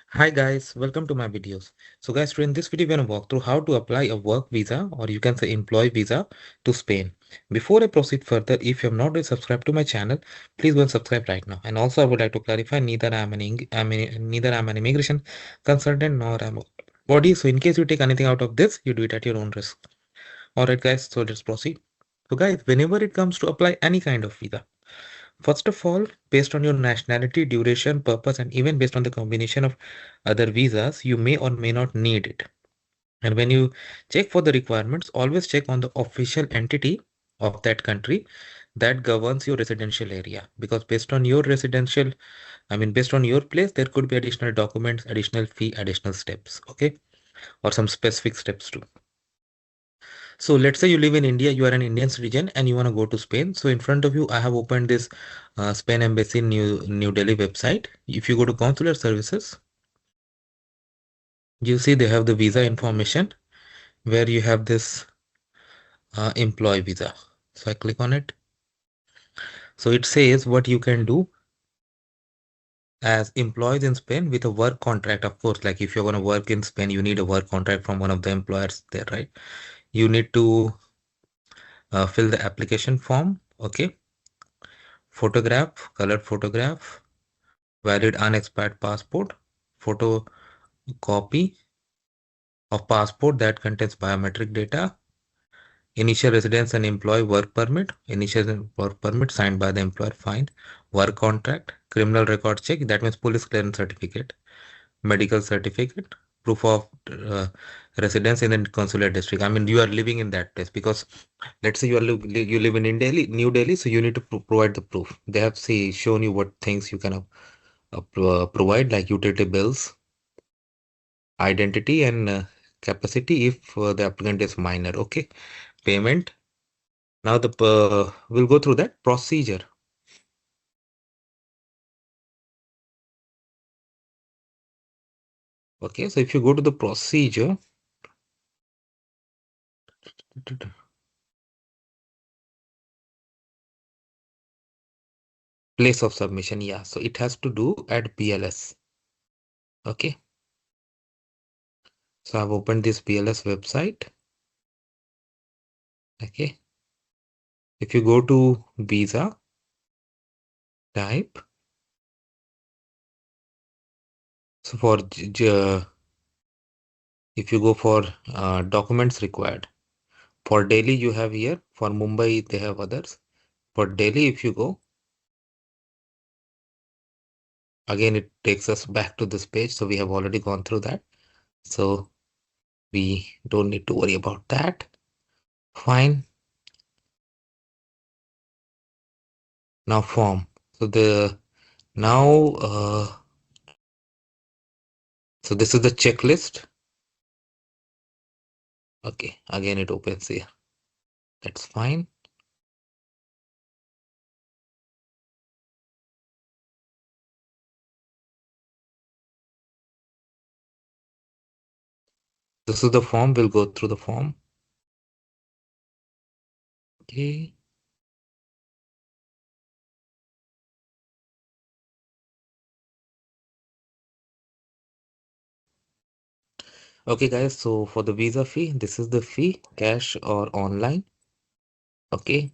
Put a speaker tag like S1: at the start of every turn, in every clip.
S1: Hi guys, welcome to my videos. So guys, today in this video we're gonna walk through how to apply a work visa or you can say employee visa to Spain. Before I proceed further, if you have not already subscribed to my channel, please go and subscribe right now. And also I would like to clarify neither neither I'm an immigration consultant nor I'm a body. So in case you take anything out of this, you do it at your own risk. Alright guys, so let's proceed. So guys, whenever it comes to apply any kind of visa, first of all, based on your nationality, duration, purpose, and even based on the combination of other visas, you may or may not need it. And when you check for the requirements, always check on the official entity of that country that governs your residential area. Because based on your based on your place, there could be additional documents, additional fee, additional steps, okay? Or some specific steps too. So let's say you live in India, you are an Indian citizen and you want to go to Spain. So in front of you, I have opened this Spain Embassy New Delhi website. If you go to consular services, you see they have the visa information where you have this employee visa. So I click on it. So it says what you can do as employees in Spain with a work contract. Of course, like if you're going to work in Spain, you need a work contract from one of the employers there, right? You need to fill the application form. Okay. Photograph, colored photograph, valid unexpired passport, photocopy of passport that contains biometric data, initial residence and employee work permit, initial work permit signed by the employer, fine, work contract, criminal record check, that means police clearance certificate, medical certificate, proof of residence in the consular district. I mean, you are living in that place because let's say you live in Delhi, New Delhi, so you need to provide the proof. They have shown you what things you can provide, like utility bills, identity, and capacity if the applicant is minor. Okay, payment. Now we'll go through that procedure. Okay, so if you go to the procedure, place of submission, yeah, so it has to do at BLS. Okay, so I've opened this BLS website. Okay, if you go to visa type, so for if you go for documents required, for Delhi you have here, for Mumbai they have others. For Delhi, if you go, again it takes us back to this page, so we have already gone through that, so we don't need to worry about that. Fine. Now form. So so this is the checklist. Okay, again it opens here. That's fine. This is the form. We'll go through the form. Okay. Okay, guys. So for the visa fee, this is the fee, cash or online. Okay.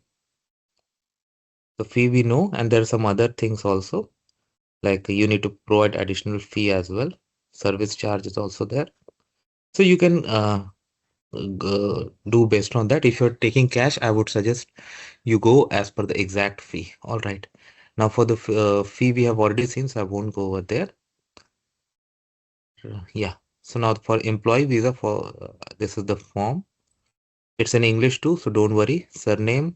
S1: The fee we know, and there are some other things also, like you need to provide additional fee as well. Service charge is also there. So you can do based on that. If you're taking cash, I would suggest you go as per the exact fee. All right. Now for the fee we have already seen, so I won't go over there. Yeah. So now for employee visa, for this is the form. It's in English too, so don't worry. Surname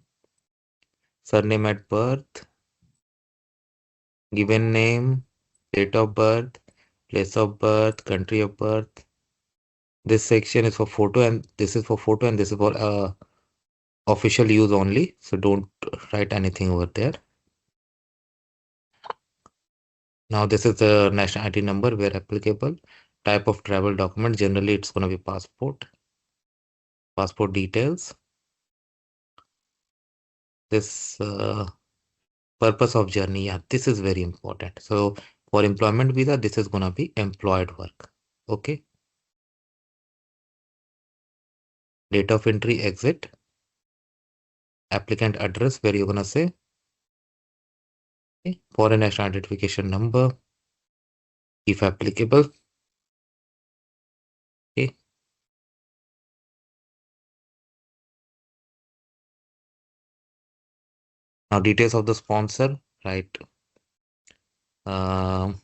S1: at birth, given name, date of birth, place of birth, country of birth. This section is for photo, and this is for photo, and this is for official use only. So don't write anything over there. Now this is the national ID number where applicable. Type of travel document, generally it's going to be passport details. This purpose of journey, yeah, this is very important. So For employment visa, this is gonna be employed work. Okay. Date of entry, exit. Applicant address, where you're gonna say. Okay. Foreign national identification number, if applicable. Okay. Now details of the sponsor, right? Um,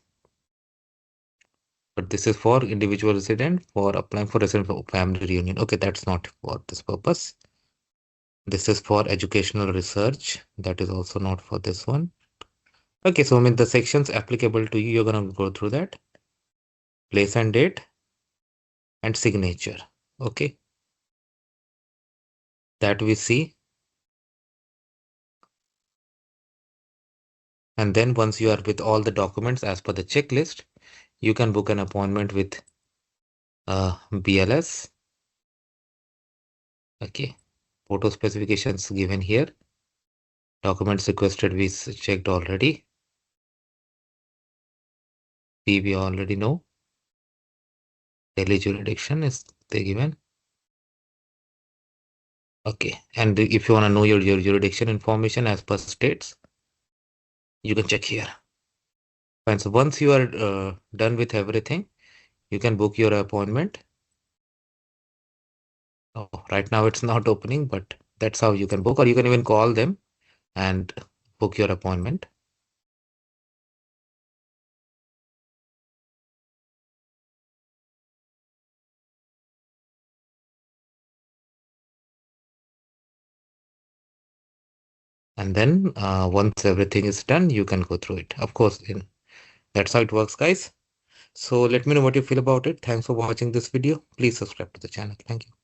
S1: but this is for individual resident for applying for resident for family reunion. Okay, that's not for this purpose. This is for educational research. That is also not for this one. Okay, so I mean the sections applicable to you, you're gonna go through that. Place and date and signature. Okay, that we see. And then once you are with all the documents as per the checklist, you can book an appointment with BLS. Okay, photo specifications given here. Documents requested we checked already. P we already know. Daily jurisdiction is they given. Okay, and if you want to know your jurisdiction information as per states, you can check here. Fine. So once you are done with everything, you can book your appointment. Oh, right now it's not opening, but that's how you can book, or you can even call them and book your appointment. And then once everything is done, you can go through it. Of course, that's how it works, guys. So let me know what you feel about it. Thanks for watching this video. Please subscribe to the channel. Thank you.